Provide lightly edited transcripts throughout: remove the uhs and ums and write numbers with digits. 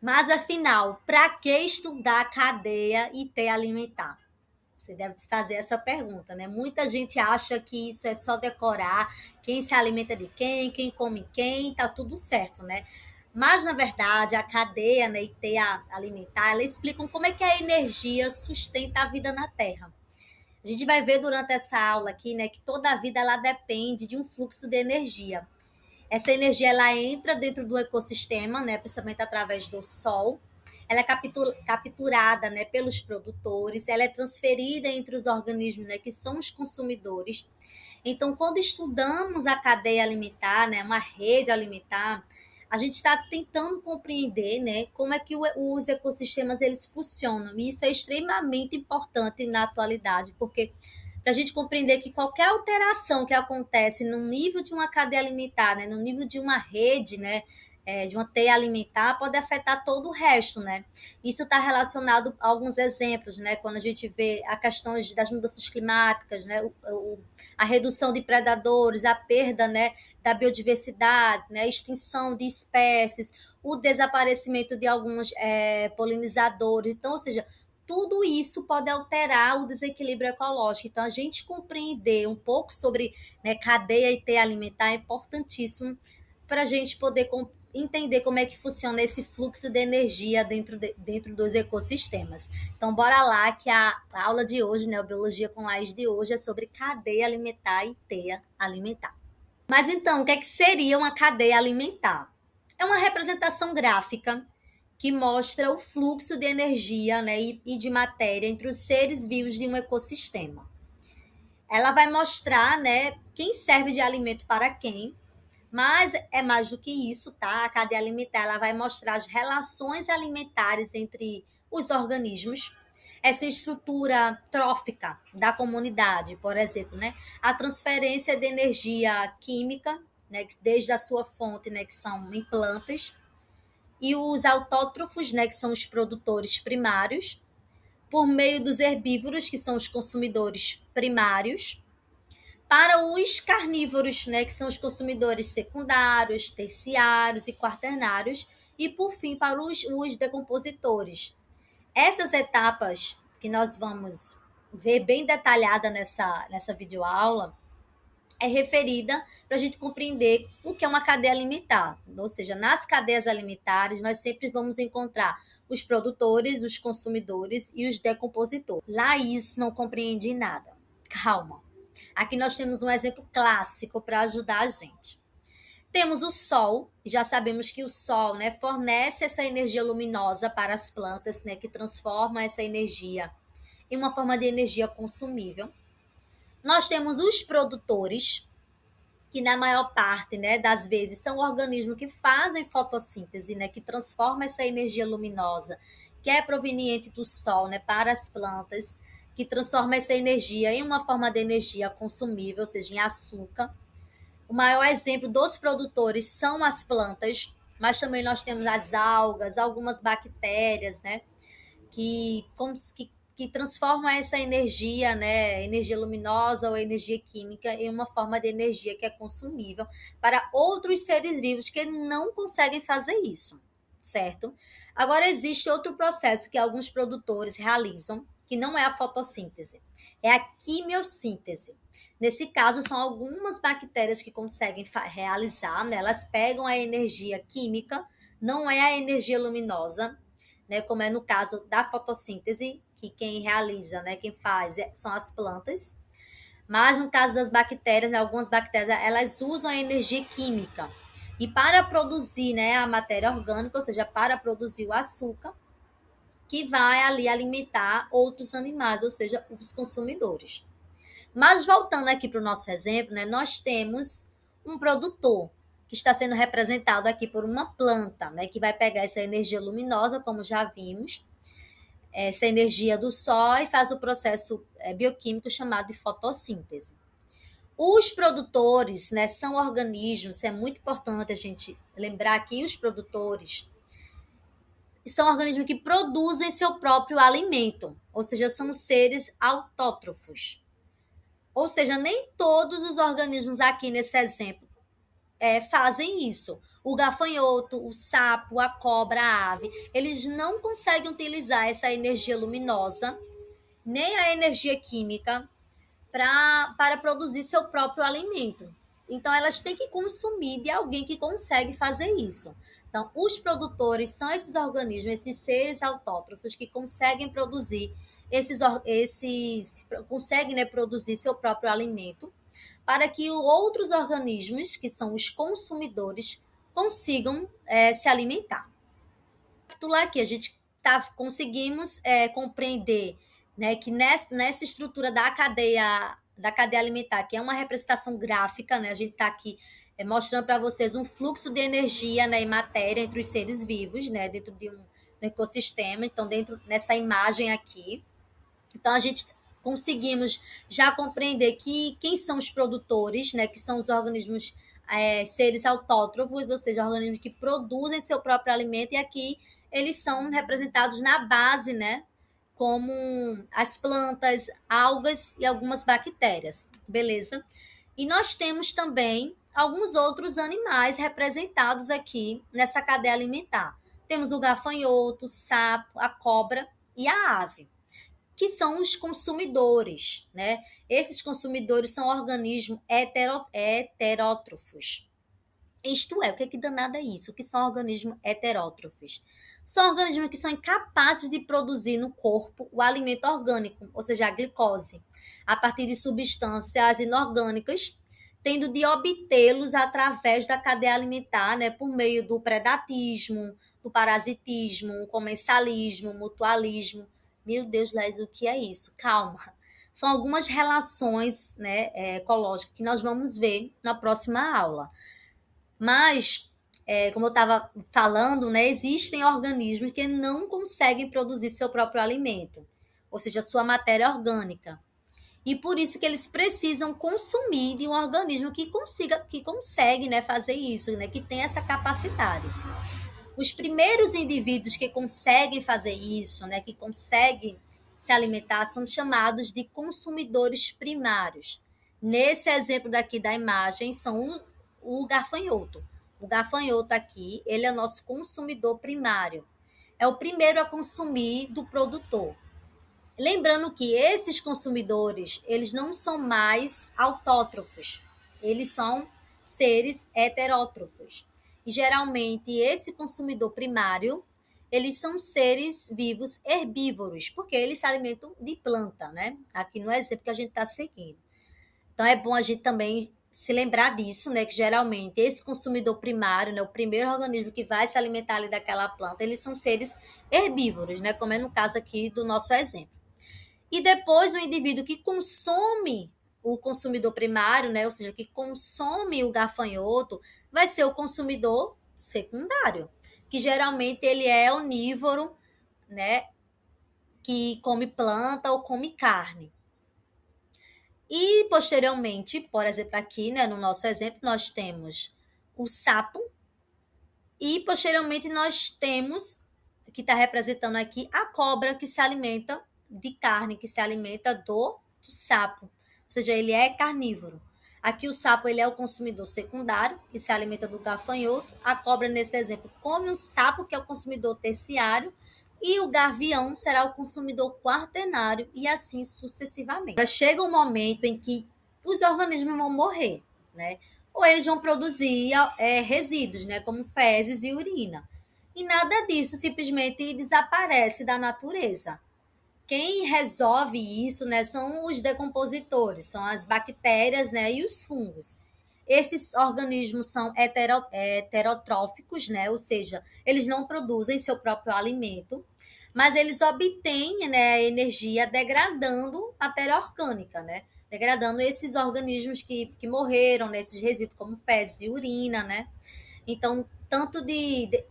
Mas afinal, para que estudar a cadeia e ter alimentar? Você deve se fazer essa pergunta, né? Muita gente acha que isso é só decorar quem se alimenta de quem come quem, tá tudo certo, né? Mas, na verdade, a cadeia, né, e teia alimentar, ela explicam como é que a energia sustenta a vida na Terra. A gente vai ver durante essa aula aqui, né, que toda a vida ela depende de um fluxo de energia. Essa energia ela entra dentro do ecossistema, né, principalmente através do sol. Ela é capturada, né, pelos produtores, ela é transferida entre os organismos, né, que são os consumidores. Então, quando estudamos a cadeia alimentar, né, uma rede alimentar, a gente está tentando compreender, né, como é que os ecossistemas eles funcionam. E isso é extremamente importante na atualidade, porque para a gente compreender que qualquer alteração que acontece no nível de uma cadeia alimentar, né, no nível de uma rede, né, de uma teia alimentar, pode afetar todo o resto, né? Isso está relacionado a alguns exemplos, né? Quando a gente vê a questão das mudanças climáticas, né? A redução de predadores, a perda, né, da biodiversidade, né? A extinção de espécies, o desaparecimento de alguns polinizadores. Então, ou seja, tudo isso pode alterar o desequilíbrio ecológico. Então, a gente compreender um pouco sobre, né, cadeia e teia alimentar é importantíssimo para a gente poder entender como é que funciona esse fluxo de energia dentro dos ecossistemas. Então, bora lá que a aula de hoje, né, a Biologia com Laís de hoje, é sobre cadeia alimentar e teia alimentar. Mas então, o que é que seria uma cadeia alimentar? É uma representação gráfica que mostra o fluxo de energia, né, e de matéria entre os seres vivos de um ecossistema. Ela vai mostrar, né, quem serve de alimento para quem, mas é mais do que isso, tá? A cadeia alimentar ela vai mostrar as relações alimentares entre os organismos, essa estrutura trófica da comunidade, por exemplo, né? A transferência de energia química, né, desde a sua fonte, né, que são em plantas, e os autótrofos, né, que são os produtores primários, por meio dos herbívoros, que são os consumidores primários, para os carnívoros, né, que são os consumidores secundários, terciários e quaternários, e por fim para os decompositores. Essas etapas que nós vamos ver bem detalhada nessa videoaula é referida para a gente compreender o que é uma cadeia alimentar. Ou seja, nas cadeias alimentares, nós sempre vamos encontrar os produtores, os consumidores e os decompositores. Laís não compreende nada. Calma. Aqui nós temos um exemplo clássico para ajudar a gente. Temos o Sol, e já sabemos que o Sol, né, fornece essa energia luminosa para as plantas, né, que transforma essa energia em uma forma de energia consumível. Nós temos os produtores, que na maior parte, né, das vezes são organismos que fazem fotossíntese, né, que transformam essa energia luminosa, que é proveniente do Sol, né, para as plantas, que transforma essa energia em uma forma de energia consumível, ou seja, em açúcar. O maior exemplo dos produtores são as plantas, mas também nós temos as algas, algumas bactérias, né, que transformam essa energia, né, energia luminosa ou energia química, em uma forma de energia que é consumível para outros seres vivos que não conseguem fazer isso, certo? Agora, existe outro processo que alguns produtores realizam, que não é a fotossíntese, é a quimiossíntese. Nesse caso, são algumas bactérias que conseguem realizar, né? Elas pegam a energia química, não é a energia luminosa, né? Como é no caso da fotossíntese, que quem realiza, né? Quem faz são as plantas. Mas no caso das bactérias, né, algumas bactérias, elas usam a energia química. E para produzir, né, a matéria orgânica, ou seja, para produzir o açúcar, que vai ali alimentar outros animais, ou seja, os consumidores. Mas voltando aqui para o nosso exemplo, né, nós temos um produtor que está sendo representado aqui por uma planta, né, que vai pegar essa energia luminosa, como já vimos, essa energia do sol e faz o processo bioquímico chamado de fotossíntese. Os produtores, né, são organismos, é muito importante a gente lembrar que os produtores são organismos que produzem seu próprio alimento, ou seja, são seres autótrofos. Ou seja, nem todos os organismos aqui nesse exemplo fazem isso. O gafanhoto, o sapo, a cobra, a ave, eles não conseguem utilizar essa energia luminosa, nem a energia química, para produzir seu próprio alimento. Então, elas têm que consumir de alguém que consegue fazer isso. Então, os produtores são esses organismos, esses seres autótrofos que conseguem produzir conseguem, né, produzir seu próprio alimento para que outros organismos, que são os consumidores, consigam se alimentar. Aqui a gente conseguimos compreender, né, que nessa estrutura da cadeia alimentar, que é uma representação gráfica, né, a gente está aqui mostrando para vocês um fluxo de energia, né, e matéria entre os seres vivos, né, dentro de um ecossistema. Então, dentro nessa imagem aqui, então a gente conseguimos já compreender que quem são os produtores, né, que são os organismos seres autótrofos, ou seja, organismos que produzem seu próprio alimento, e aqui eles são representados na base, né, como as plantas, algas e algumas bactérias, beleza? E nós temos também alguns outros animais representados aqui nessa cadeia alimentar. Temos o gafanhoto, o sapo, a cobra e a ave, que são os consumidores, né? Esses consumidores são organismos heterótrofos. Isto é, o que danado é isso? O que são organismos heterótrofos? São organismos que são incapazes de produzir no corpo o alimento orgânico, ou seja, a glicose, a partir de substâncias inorgânicas, tendo de obtê-los através da cadeia alimentar, né, por meio do predatismo, do parasitismo, comensalismo, mutualismo. Meu Deus, Lés, o que é isso? Calma. São algumas relações, né, ecológicas que nós vamos ver na próxima aula. Mas, como eu estava falando, né, existem organismos que não conseguem produzir seu próprio alimento, ou seja, sua matéria orgânica. E por isso que eles precisam consumir de um organismo que consegue, né, fazer isso, né, que tem essa capacidade. Os primeiros indivíduos que conseguem fazer isso, né, que conseguem se alimentar, são chamados de consumidores primários. Nesse exemplo daqui da imagem, são o gafanhoto. O gafanhoto aqui, ele é o nosso consumidor primário. É o primeiro a consumir do produtor. Lembrando que esses consumidores, eles não são mais autótrofos. Eles são seres heterótrofos. E geralmente esse consumidor primário, eles são seres vivos herbívoros, porque eles se alimentam de planta, né? Aqui no exemplo que a gente está seguindo. Então é bom a gente também se lembrar disso, né? Que geralmente esse consumidor primário, né, o primeiro organismo que vai se alimentar ali daquela planta, eles são seres herbívoros, né? Como é no caso aqui do nosso exemplo. E depois o indivíduo que consome o consumidor primário, né, ou seja, que consome o gafanhoto, vai ser o consumidor secundário, que geralmente ele é onívoro, né, que come planta ou come carne. E posteriormente, por exemplo, aqui, né, no nosso exemplo, nós temos o sapo e posteriormente nós temos, que está representando aqui, a cobra, que se alimenta de carne, que se alimenta do sapo, ou seja, ele é carnívoro. Aqui o sapo, ele é o consumidor secundário, que se alimenta do gafanhoto. A cobra, nesse exemplo, come o sapo, que é o consumidor terciário, e o gavião será o consumidor quaternário, e assim sucessivamente. Chega um momento em que os organismos vão morrer, né? Ou eles vão produzir resíduos, né, como fezes e urina. E nada disso simplesmente desaparece da natureza. Quem resolve isso, né, são os decompositores, são as bactérias, né, e os fungos. Esses organismos são heterotróficos, né, ou seja, eles não produzem seu próprio alimento, mas eles obtêm, né, a energia degradando matéria orgânica, né, degradando esses organismos que morreram, né, esses resíduos como fezes e urina, né. Então, tanto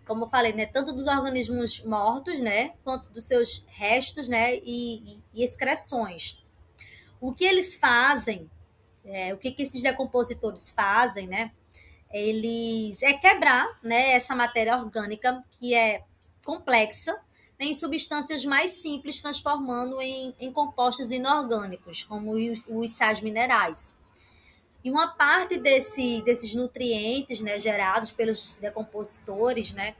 como eu falei, né, tanto dos organismos mortos, né, quanto dos seus restos, né, e excreções. O que eles fazem, o que esses decompositores fazem, né, eles quebrar, né, essa matéria orgânica que é complexa, né, em substâncias mais simples, transformando em compostos inorgânicos, como os sais minerais. E uma parte desses nutrientes, né, gerados pelos decompositores, né,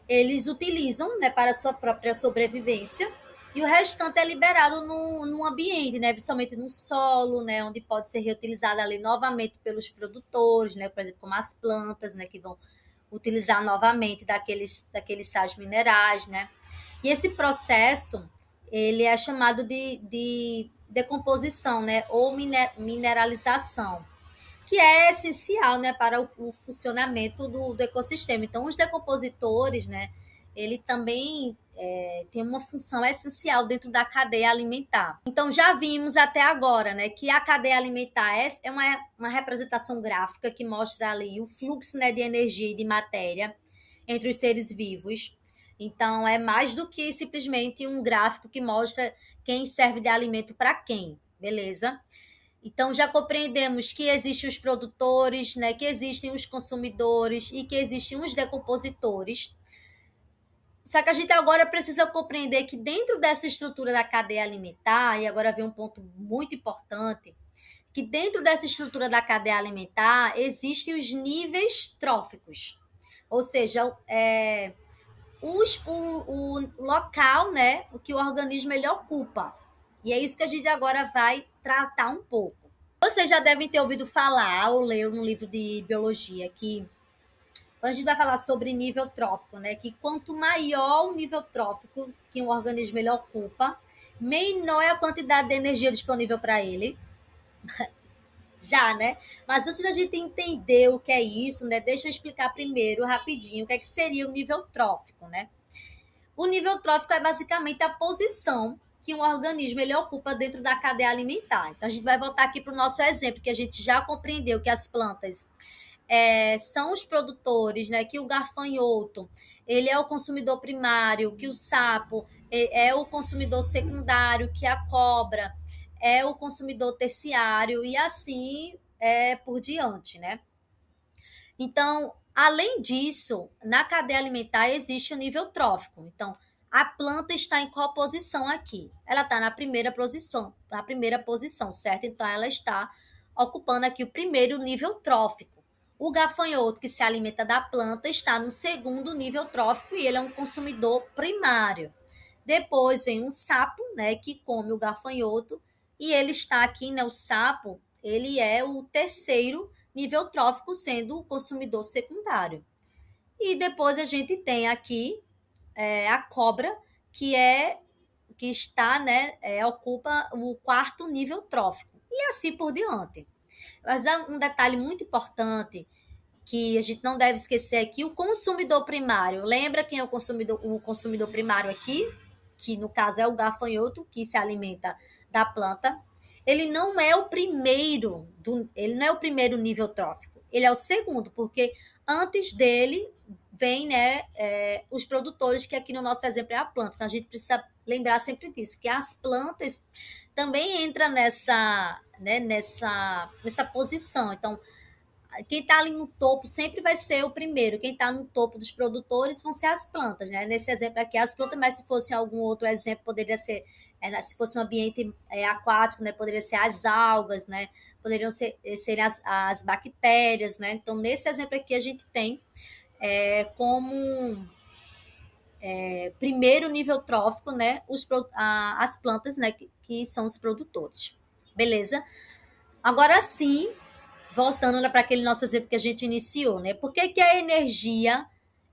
eles utilizam, né, para a sua própria sobrevivência, e o restante é liberado no ambiente, né, principalmente no solo, né, onde pode ser reutilizado ali novamente pelos produtores, né, por exemplo, como as plantas, né, que vão utilizar novamente daqueles sais minerais, né. E esse processo, ele é chamado de decomposição, né, ou mineralização, que é essencial, né, para o funcionamento do ecossistema. Então, os decompositores, né, ele também tem uma função essencial dentro da cadeia alimentar. Então, já vimos até agora, né, que a cadeia alimentar é uma representação gráfica que mostra ali o fluxo, né, de energia e de matéria entre os seres vivos. Então, é mais do que simplesmente um gráfico que mostra quem serve de alimento para quem, beleza? Então, já compreendemos que existem os produtores, né, que existem os consumidores e que existem os decompositores. Só que a gente agora precisa compreender que dentro dessa estrutura da cadeia alimentar, e agora vem um ponto muito importante, que dentro dessa estrutura da cadeia alimentar existem os níveis tróficos, ou seja, o local, né, o que o organismo ele ocupa. E é isso que a gente agora vai tratar um pouco. Vocês já devem ter ouvido falar ou ler no livro de biologia que quando a gente vai falar sobre nível trófico, né, que quanto maior o nível trófico que um organismo ele ocupa, menor é a quantidade de energia disponível para ele. Já, né? Mas antes da gente entender o que é isso, né, deixa eu explicar primeiro rapidinho o que seria o nível trófico, né? O nível trófico é basicamente a posição que um organismo ele ocupa dentro da cadeia alimentar. Então, a gente vai voltar aqui para o nosso exemplo, que a gente já compreendeu que as plantas são os produtores, né? Que o gafanhoto ele é o consumidor primário, que o sapo é o consumidor secundário, que a cobra é o consumidor terciário e assim por diante, né? Então, além disso, na cadeia alimentar existe o nível trófico. Então, a planta está em qual posição aqui? Ela está na primeira posição, certo? Então, ela está ocupando aqui o primeiro nível trófico. O gafanhoto, que se alimenta da planta, está no segundo nível trófico e ele é um consumidor primário. Depois vem um sapo, né, que come o gafanhoto, e ele está aqui, né, o sapo, ele é o terceiro nível trófico, sendo o consumidor secundário. E depois a gente tem aqui a cobra, que que está, né, ocupa o quarto nível trófico, e assim por diante. Mas há um detalhe muito importante que a gente não deve esquecer aqui, o consumidor primário. Lembra quem é o consumidor primário aqui? Que no caso é o gafanhoto, que se alimenta da planta. Ele não é o primeiro nível trófico, ele é o segundo, porque antes dele vem, né, os produtores, que aqui no nosso exemplo é a planta. Então a gente precisa lembrar sempre disso, que as plantas também entram nessa posição. Então, quem está ali no topo sempre vai ser o primeiro. Quem está no topo dos produtores vão ser as plantas, né? Nesse exemplo aqui, as plantas, mas se fosse algum outro exemplo, poderia ser, se fosse um ambiente aquático, né? Poderia ser as algas, né? Poderiam ser as bactérias, né? Então, nesse exemplo aqui, a gente tem como primeiro nível trófico, né? As plantas, né? Que são os produtores. Beleza? Agora sim, voltando para aquele nosso exemplo que a gente iniciou, né? Por que a energia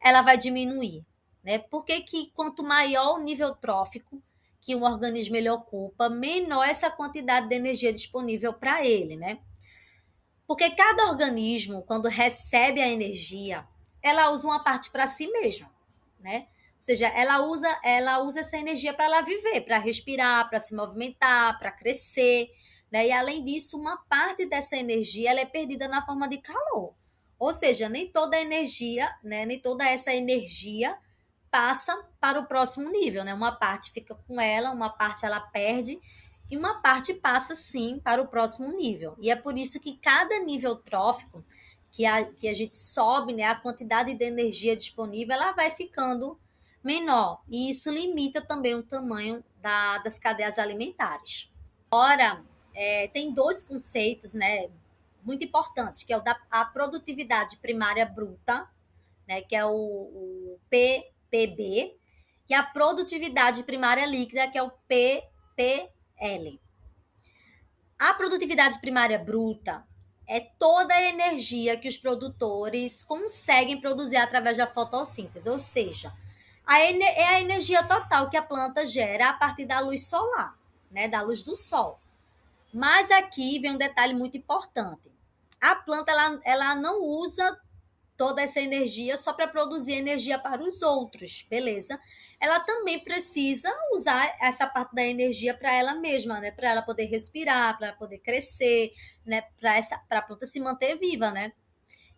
ela vai diminuir? Né? Por que quanto maior o nível trófico que um organismo ele ocupa, menor essa quantidade de energia disponível para ele, né? Porque cada organismo, quando recebe a energia, ela usa uma parte para si mesma, né? Ou seja, ela usa essa energia para ela viver, para respirar, para se movimentar, para crescer, né? E além disso, uma parte dessa energia ela é perdida na forma de calor. Ou seja, nem toda a energia, né, nem toda essa energia passa para o próximo nível, né? Uma parte fica com ela, uma parte ela perde e uma parte passa sim para o próximo nível. E é por isso que cada nível trófico que a gente sobe, né, a quantidade de energia disponível, ela vai ficando menor. E isso limita também o tamanho das cadeias alimentares. Ora, tem dois conceitos, né, muito importantes, que é a produtividade primária bruta, né, que é o PPB, e a produtividade primária líquida, que é o PPL. A produtividade primária bruta é toda a energia que os produtores conseguem produzir através da fotossíntese, ou seja, é a energia total que a planta gera a partir da luz solar, né, da luz do sol. Mas aqui vem um detalhe muito importante. A planta ela não usa toda essa energia só para produzir energia para os outros, beleza? Ela também precisa usar essa parte da energia para ela mesma, né? Para ela poder respirar, para poder crescer, né? Para a planta se manter viva, né?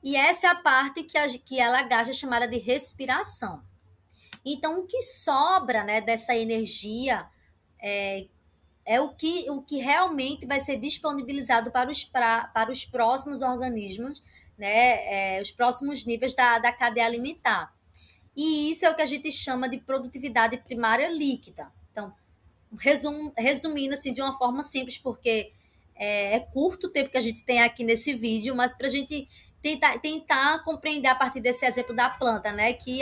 E essa é a parte que ela gasta chamada de respiração. Então, o que sobra, né, dessa energia é o que realmente vai ser disponibilizado para os próximos organismos, né, os próximos níveis da cadeia alimentar. E isso é o que a gente chama de produtividade primária líquida. Então, resumindo assim de uma forma simples, porque é curto o tempo que a gente tem aqui nesse vídeo, mas para a gente tentar compreender a partir desse exemplo da planta, né, que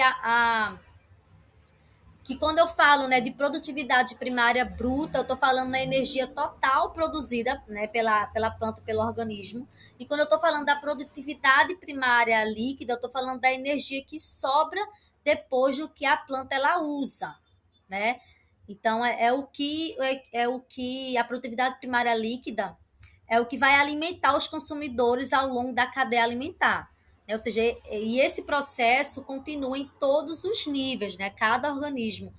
quando eu falo, né, de produtividade primária bruta, eu estou falando na energia total produzida, né, pela planta, pelo organismo. E quando eu estou falando da produtividade primária líquida, eu estou falando da energia que sobra depois do que a planta ela usa, né? Então é o que a produtividade primária líquida é o que vai alimentar os consumidores ao longo da cadeia alimentar, né? Ou seja, e esse processo continua em todos os níveis, né? Cada organismo.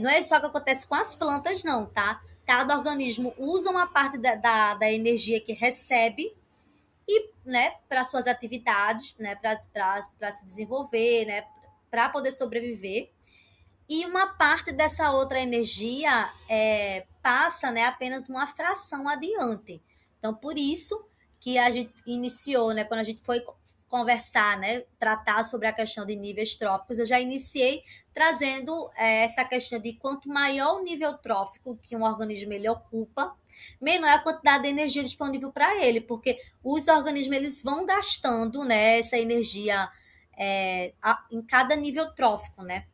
Não é só o que acontece com as plantas, não, tá? Cada organismo usa uma parte da energia que recebe e, né, para suas atividades, né, para se desenvolver, né, para poder sobreviver. E uma parte dessa outra energia passa, né, apenas uma fração adiante. Então, por isso que a gente iniciou, né, quando a gente foi conversar, né, tratar sobre a questão de níveis tróficos, eu já iniciei trazendo essa questão de quanto maior o nível trófico que um organismo ele ocupa, menor é a quantidade de energia disponível para ele, porque os organismos eles vão gastando, né, essa energia em cada nível trófico, né?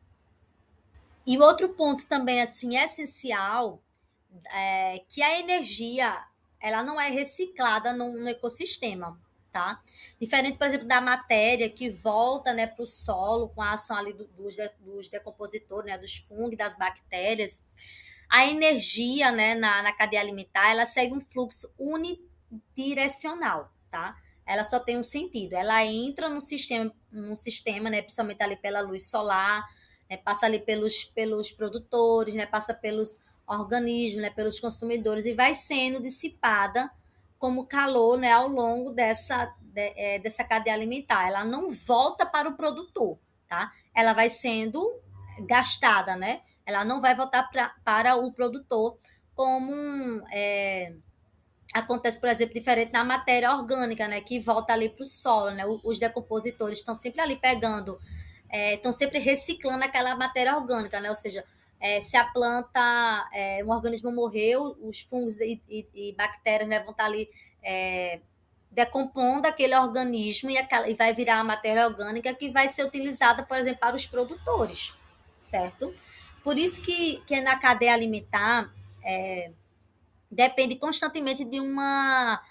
E o outro ponto também assim essencial é que a energia ela não é reciclada no ecossistema, tá? Diferente, por exemplo, da matéria que volta, né, para o solo com a ação ali dos decompositores, né, dos fungos, das bactérias. A energia, né, na cadeia alimentar, ela segue um fluxo unidirecional, tá? Ela só tem um sentido. Ela entra no sistema, né, principalmente ali pela luz solar, né, passa ali pelos produtores, né, passa pelos organismos, né, pelos consumidores e vai sendo dissipada como calor, né, ao longo dessa cadeia alimentar. Ela não volta para o produtor, tá? Ela vai sendo gastada, né? Ela não vai voltar para o produtor como acontece, por exemplo, diferente na matéria orgânica, né, que volta ali para o solo, né? Os decompositores estão sempre ali pegando, estão sempre reciclando aquela matéria orgânica, né? Ou seja, se a planta, um organismo morreu, os fungos e bactérias, né, vão estar ali decompondo aquele organismo e vai virar a matéria orgânica que vai ser utilizada, por exemplo, para os produtores, certo? Por isso que na cadeia alimentar depende constantemente de uma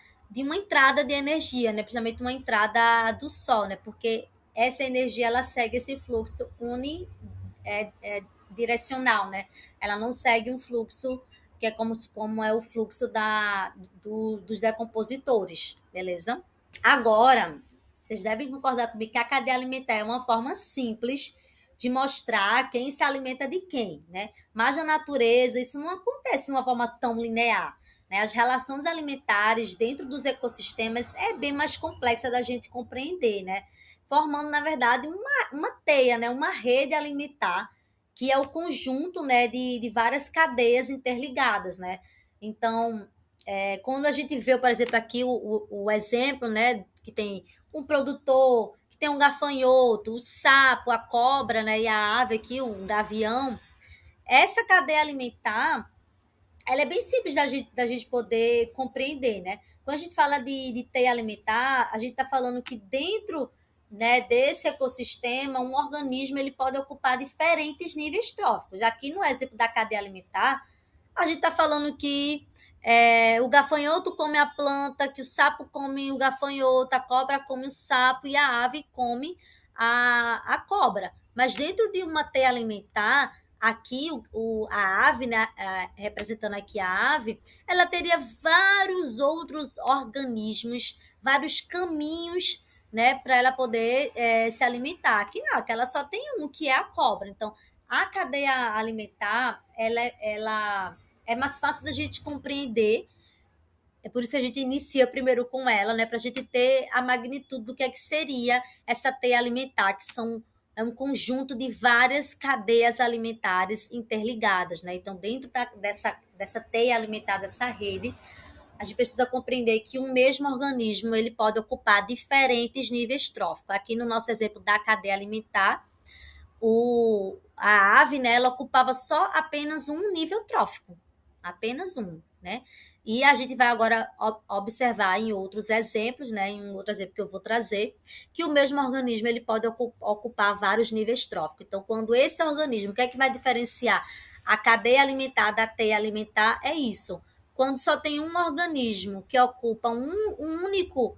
entrada de energia, né? Principalmente uma entrada do sol, né? Porque essa energia ela segue esse fluxo unidirecional, né? Ela não segue um fluxo que é como é o fluxo dos decompositores, beleza? Agora, vocês devem concordar comigo que a cadeia alimentar é uma forma simples de mostrar quem se alimenta de quem, né? Mas na natureza isso não acontece de uma forma tão linear, né? As relações alimentares dentro dos ecossistemas é bem mais complexa da gente compreender, né? Formando, na verdade, uma teia, né? Uma rede alimentar que é o conjunto, né, de várias cadeias interligadas, né? Então, quando a gente vê, por exemplo, aqui o exemplo, né, que tem um produtor, que tem um gafanhoto, o sapo, a cobra, né, e a ave aqui, o gavião, essa cadeia alimentar, ela é bem simples da gente poder compreender, né? Quando a gente fala de teia alimentar, a gente está falando que dentro, né, desse ecossistema, um organismo ele pode ocupar diferentes níveis tróficos. Aqui no exemplo da cadeia alimentar, a gente está falando que o gafanhoto come a planta, que o sapo come o gafanhoto, a cobra come o sapo e a ave come a cobra. Mas dentro de uma teia alimentar, aqui a ave, né, representando aqui a ave, ela teria vários outros organismos, vários caminhos, né, para ela poder se alimentar. Aqui não, que ela só tem um, que é a cobra. Então, a cadeia alimentar, ela é mais fácil da gente compreender. É por isso que a gente inicia primeiro com ela, né? Para a gente ter a magnitude do que é que seria essa teia alimentar, que é um conjunto de várias cadeias alimentares interligadas, né? Então, dentro dessa teia alimentar, dessa rede, a gente precisa compreender que um mesmo organismo ele pode ocupar diferentes níveis tróficos. Aqui no nosso exemplo da cadeia alimentar, a ave, né, ela ocupava só apenas um nível trófico, apenas um, né? E a gente vai agora observar em outros exemplos, né, em um outro exemplo que eu vou trazer, que o mesmo organismo ele pode ocupar vários níveis tróficos. Então, quando esse organismo, o que é que vai diferenciar a cadeia alimentar da teia alimentar? É isso. Quando só tem um organismo que ocupa um único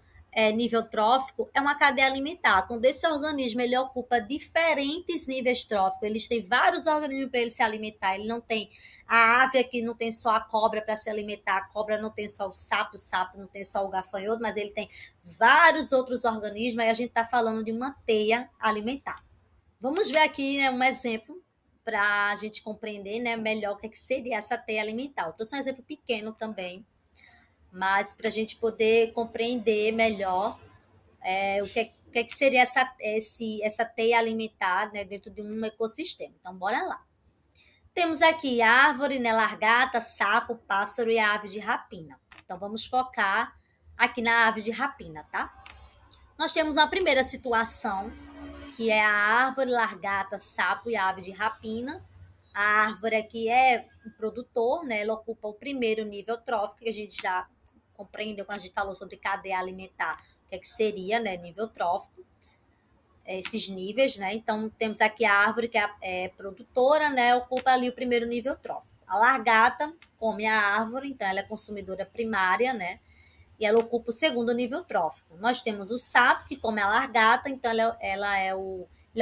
nível trófico, é uma cadeia alimentar. Quando esse organismo ele ocupa diferentes níveis tróficos, eles têm vários organismos para ele se alimentar. Ele não tem a ave aqui, não tem só a cobra para se alimentar, a cobra não tem só o sapo não tem só o gafanhoto, mas ele tem vários outros organismos. Aí a gente está falando de uma teia alimentar. Vamos ver aqui, né, um exemplo para a gente compreender, né, melhor o que seria essa teia alimentar. Eu trouxe um exemplo pequeno também, mas para a gente poder compreender melhor o que é que seria essa teia alimentar, né, dentro de um ecossistema. Então, bora lá. Temos aqui árvore, né, largata, sapo, pássaro e a ave de rapina. Então, vamos focar aqui na ave de rapina, tá? Nós temos uma primeira situação, que é a árvore, largata, sapo e a ave de rapina. A árvore aqui é o produtor, né? Ela ocupa o primeiro nível trófico, que a gente já compreendeu quando a gente falou sobre cadeia alimentar, o que é que seria, né, nível trófico, esses níveis, né? Então, temos aqui a árvore que é produtora, né? Ocupa ali o primeiro nível trófico. A largata come a árvore, então ela é consumidora primária, né? E ela ocupa o segundo nível trófico. Nós temos o sapo, que come a largata, então ele é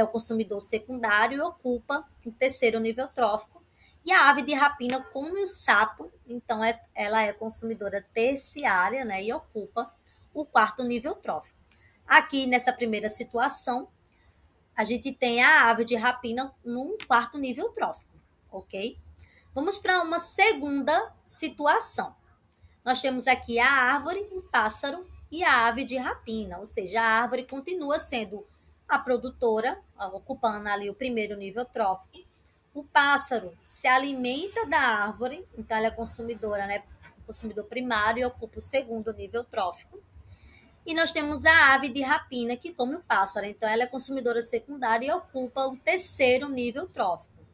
o consumidor secundário e ocupa o terceiro nível trófico. E a ave de rapina come o sapo, então ela é consumidora terciária, né, e ocupa o quarto nível trófico. Aqui, nessa primeira situação, a gente tem a ave de rapina num quarto nível trófico, ok? Vamos para uma segunda situação. Nós temos aqui a árvore, o pássaro e a ave de rapina, ou seja, a árvore continua sendo a produtora, ocupando ali o primeiro nível trófico. O pássaro se alimenta da árvore, então ela é consumidora, né? Consumidor primário e ocupa o segundo nível trófico. E nós temos a ave de rapina, que come o pássaro, então ela é consumidora secundária e ocupa o terceiro nível trófico.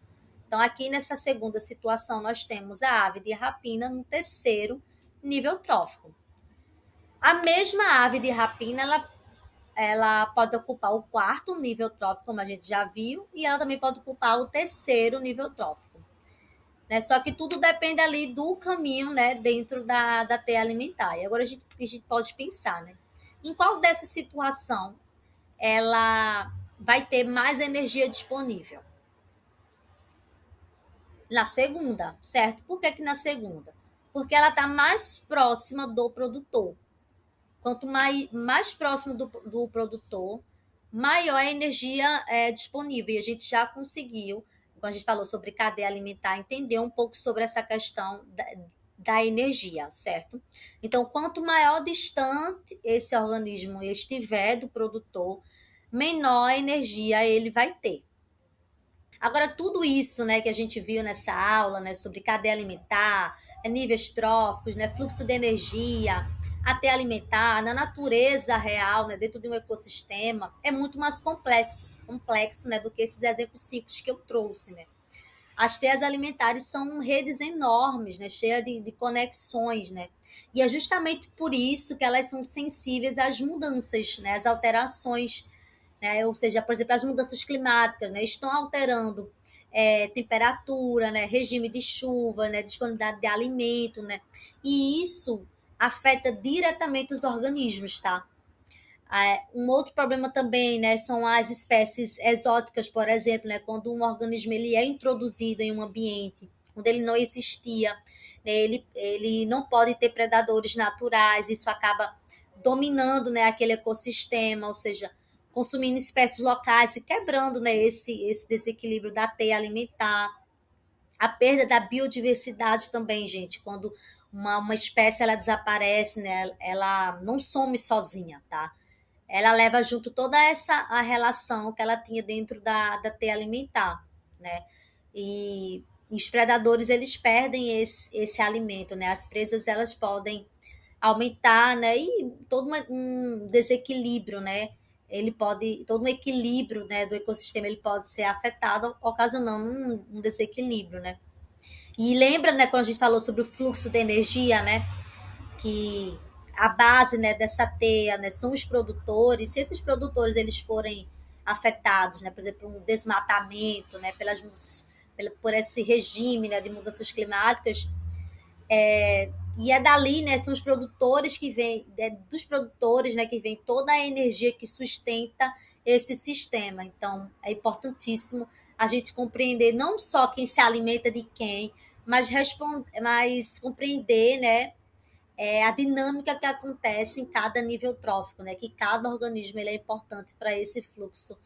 Então, aqui nessa segunda situação, nós temos a ave de rapina no terceiro nível trófico. A mesma ave de rapina, ela pode ocupar o quarto nível trófico, como a gente já viu, e ela também pode ocupar o terceiro nível trófico. Né? Só que tudo depende ali do caminho, né, dentro da teia alimentar. E agora a gente pode pensar, né? Em qual dessa situação ela vai ter mais energia disponível? Na segunda, certo? Por que na segunda? Porque ela está mais próxima do produtor. Quanto mais próximo do produtor, maior a energia disponível. E a gente já conseguiu, quando a gente falou sobre cadeia alimentar, entender um pouco sobre essa questão da energia, certo? Então, quanto maior distante esse organismo estiver do produtor, menor energia ele vai ter. Agora, tudo isso, né, que a gente viu nessa aula, né, sobre cadeia alimentar, níveis tróficos, né, fluxo de energia, até alimentar, na natureza real, né, dentro de um ecossistema, é muito mais complexo, né, do que esses exemplos simples que eu trouxe, né? as teias alimentares são redes enormes, né, cheias de conexões, né? E é justamente por isso que elas são sensíveis às mudanças, né, às alterações, né? Ou seja, por exemplo, as mudanças climáticas, né, estão alterando temperatura, né, regime de chuva, né, disponibilidade de alimento, né? E isso afeta diretamente os organismos, tá? Um outro problema também, né, são as espécies exóticas, por exemplo, né, quando um organismo ele é introduzido em um ambiente onde ele não existia, né, ele não pode ter predadores naturais, isso acaba dominando, né, aquele ecossistema, ou seja, consumindo espécies locais e quebrando, né, esse desequilíbrio da teia alimentar. A perda da biodiversidade também, gente, quando uma espécie ela desaparece, né, ela não some sozinha, tá? Ela leva junto toda essa a relação que ela tinha dentro da teia alimentar, né? E os predadores eles perdem esse alimento, né? As presas elas podem aumentar, né? E todo um desequilíbrio, né? Ele pode todo um equilíbrio, né, do ecossistema ele pode ser afetado, ocasionando um desequilíbrio, né? E lembra, né, quando a gente falou sobre o fluxo de energia, né? Que a base, né, dessa teia, né, são os produtores. Se esses produtores eles forem afetados, né, por exemplo, um desmatamento, né, por esse regime, né, de mudanças climáticas, e é dali, né, são os produtores que vêm, dos produtores, né, que vem toda a energia que sustenta esse sistema. Então, é importantíssimo a gente compreender não só quem se alimenta de quem, mas compreender, né, a dinâmica que acontece em cada nível trófico, né? Que cada organismo ele é importante para esse fluxo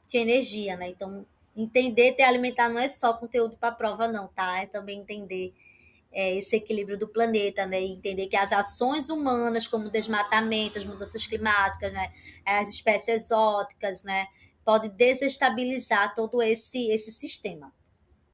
de energia, né? Então, entender ter alimentar não é só conteúdo para prova, não, tá? É também entender esse equilíbrio do planeta, né? E entender que as ações humanas, como o desmatamento, as mudanças climáticas, né? As espécies exóticas, né? Pode desestabilizar todo esse sistema.